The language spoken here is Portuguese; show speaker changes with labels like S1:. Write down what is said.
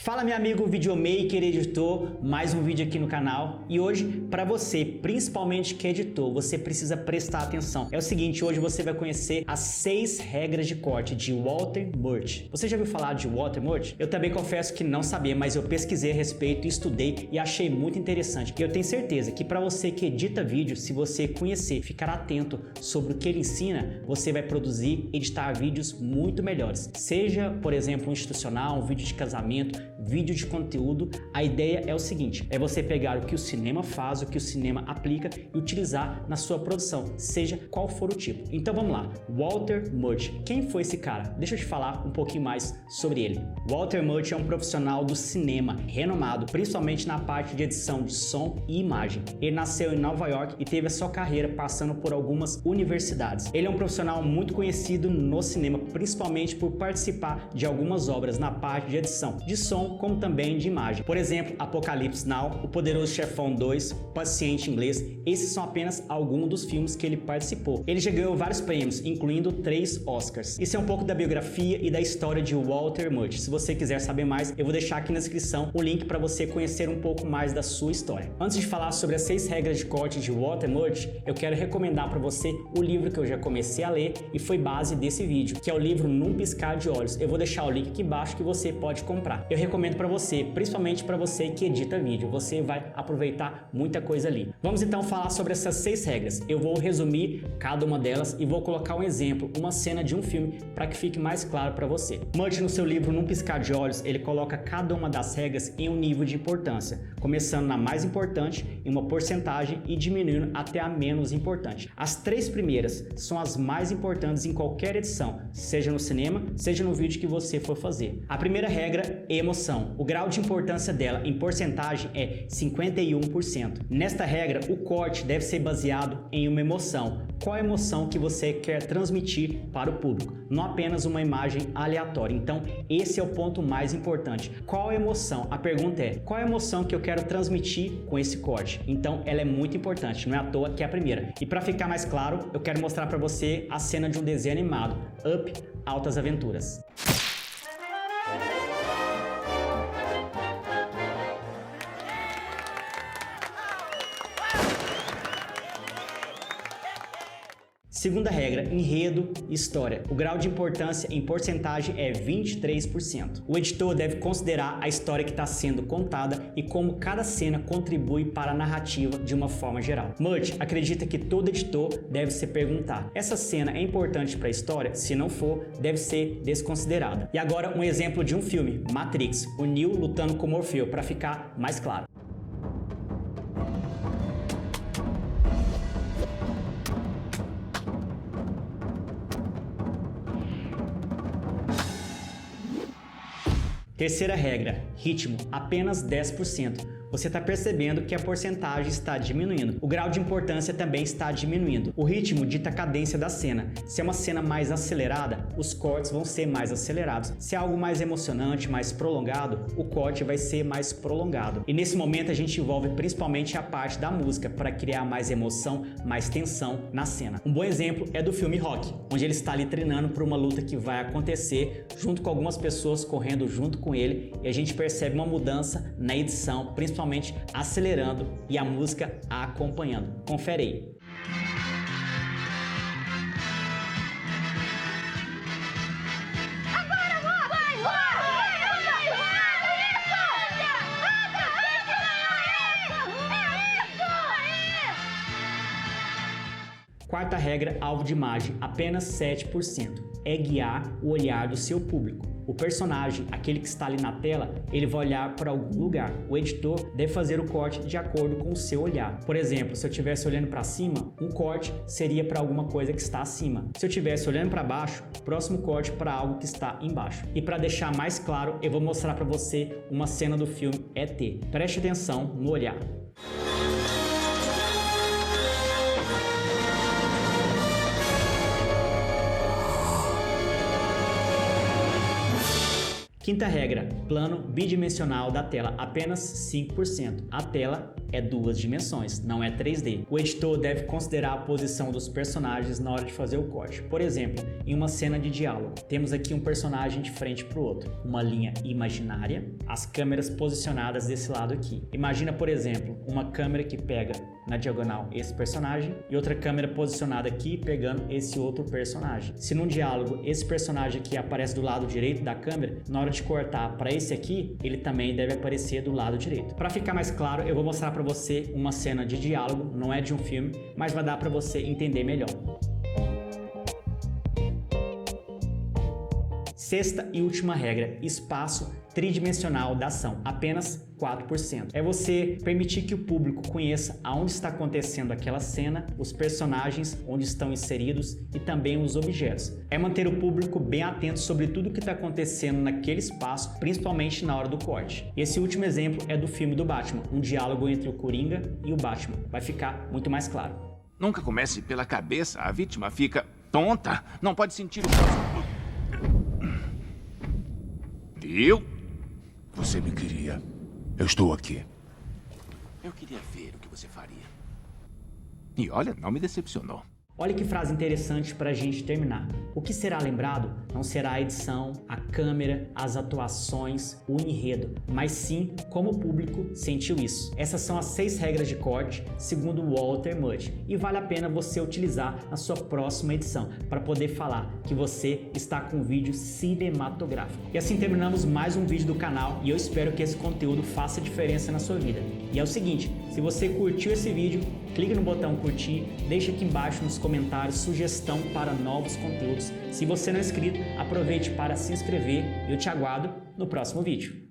S1: Fala meu amigo videomaker, editor, mais um vídeo aqui no canal. E hoje, para você, principalmente que é editor, você precisa prestar atenção. É o seguinte, hoje você vai conhecer as 6 regras de corte de Walter Murch. Você já ouviu falar de Walter Murch? Eu também confesso que não sabia, mas eu pesquisei a respeito, estudei e achei muito interessante. E eu tenho certeza que para você que edita vídeo, se você conhecer, ficar atento sobre o que ele ensina, você vai produzir, editar vídeos muito melhores. Seja, por exemplo, um institucional, um vídeo de casamento, vídeo de conteúdo, a ideia é o seguinte, é você pegar o que o cinema faz, o que o cinema aplica e utilizar na sua produção, seja qual for o tipo. Então vamos lá, Walter Murch. Quem foi esse cara? Deixa eu te falar um pouquinho mais sobre ele. Walter Murch é um profissional do cinema renomado, principalmente na parte de edição de som e imagem. Ele nasceu em Nova York e teve a sua carreira passando por algumas universidades. Ele é um profissional muito conhecido no cinema, principalmente por participar de algumas obras na parte de edição de som, como também de imagem. Por exemplo, Apocalipse Now, O Poderoso Chefão 2, Paciente Inglês, esses são apenas alguns dos filmes que ele participou. Ele já ganhou vários prêmios, incluindo 3 Oscars. Isso é um pouco da biografia e da história de Walter Murch. Se você quiser saber mais, eu vou deixar aqui na descrição o link para você conhecer um pouco mais da sua história. Antes de falar sobre as 6 regras de corte de Walter Murch, eu quero recomendar para você o livro que eu já comecei a ler e foi base desse vídeo, que é o livro Num Piscar de Olhos. Eu vou deixar o link aqui embaixo que você pode comprar. Eu recomendo para você, principalmente para você que edita vídeo, você vai aproveitar muita coisa ali. Vamos então falar sobre essas 6 regras. Eu vou resumir cada uma delas e vou colocar um exemplo, uma cena de um filme para que fique mais claro para você. Murch, no seu livro Num Piscar de Olhos, ele coloca cada uma das regras em um nível de importância, começando na mais importante em uma porcentagem e diminuindo até a menos importante. As 3 primeiras são as mais importantes em qualquer edição, seja no cinema, seja no vídeo que você for fazer. A primeira regra é emoção. O grau de importância dela em porcentagem é 51%. Nesta regra, o corte deve ser baseado em uma emoção. Qual a emoção que você quer transmitir para o público? Não apenas uma imagem aleatória. Então, esse é o ponto mais importante. Qual a emoção? A pergunta é, qual a emoção que eu quero transmitir com esse corte? Então, ela é muito importante, não é à toa que é a primeira. E para ficar mais claro, eu quero mostrar para você a cena de um desenho animado, Up, Altas Aventuras. Segunda regra, enredo e história. O grau de importância em porcentagem é 23%. O editor deve considerar a história que está sendo contada e como cada cena contribui para a narrativa de uma forma geral. Murch acredita que todo editor deve se perguntar, essa cena é importante para a história? Se não for, deve ser desconsiderada. E agora um exemplo de um filme, Matrix, o Neo lutando com Morfeu, para ficar mais claro. Terceira regra, ritmo, apenas 10%. Você está percebendo que a porcentagem está diminuindo. O grau de importância também está diminuindo. O ritmo dita a cadência da cena. Se é uma cena mais acelerada, os cortes vão ser mais acelerados. Se é algo mais emocionante, mais prolongado, o corte vai ser mais prolongado. E nesse momento a gente envolve principalmente a parte da música para criar mais emoção, mais tensão na cena. Um bom exemplo é do filme Rocky, onde ele está ali treinando para uma luta que vai acontecer junto com algumas pessoas correndo junto com ele e a gente percebe uma mudança na edição, principalmente acelerando e a música a acompanhando. Confere aí. Quarta regra, alvo de imagem, apenas 7%. É guiar o olhar do seu público. O personagem, aquele que está ali na tela, ele vai olhar para algum lugar. O editor deve fazer o corte de acordo com o seu olhar. Por exemplo, se eu estivesse olhando para cima, um corte seria para alguma coisa que está acima. Se eu estivesse olhando para baixo, o próximo corte para algo que está embaixo. E para deixar mais claro, eu vou mostrar para você uma cena do filme ET. Preste atenção no olhar. Quinta regra, plano bidimensional da tela, apenas 5%. A tela é 2 dimensões, não é 3D. O editor deve considerar a posição dos personagens na hora de fazer o corte. Por exemplo, em uma cena de diálogo, temos aqui um personagem de frente para o outro, uma linha imaginária, as câmeras posicionadas desse lado aqui. Imagina, por exemplo, uma câmera que pega na diagonal esse personagem e outra câmera posicionada aqui pegando esse outro personagem. Se num diálogo esse personagem aqui aparece do lado direito da câmera, na hora de cortar para esse aqui, ele também deve aparecer do lado direito. Para ficar mais claro, eu vou mostrar para você uma cena de diálogo, não é de um filme, mas vai dar para você entender melhor. Sexta e última regra, espaço tridimensional da ação, apenas 4%. É você permitir que o público conheça aonde está acontecendo aquela cena, os personagens, onde estão inseridos e também os objetos. É manter o público bem atento sobre tudo o que está acontecendo naquele espaço, principalmente na hora do corte. Esse último exemplo é do filme do Batman, um diálogo entre o Coringa e o Batman. Vai ficar muito mais claro.
S2: Nunca comece pela cabeça, a vítima fica tonta, não pode sentir o próximo. Viu? Você me queria. Eu estou aqui. Eu queria ver o que você faria. E olha, não me decepcionou.
S1: Olha que frase interessante para a gente terminar. O que será lembrado não será a edição, a câmera, as atuações, o enredo, mas sim como o público sentiu isso. Essas são as 6 regras de corte, segundo Walter Mudge, e vale a pena você utilizar na sua próxima edição para poder falar que você está com um vídeo cinematográfico. E assim terminamos mais um vídeo do canal e eu espero que esse conteúdo faça diferença na sua vida. E é o seguinte, se você curtiu esse vídeo, clique no botão curtir, deixa aqui embaixo nos comentários sugestão para novos conteúdos. Se você não é inscrito, aproveite para se inscrever e eu te aguardo no próximo vídeo.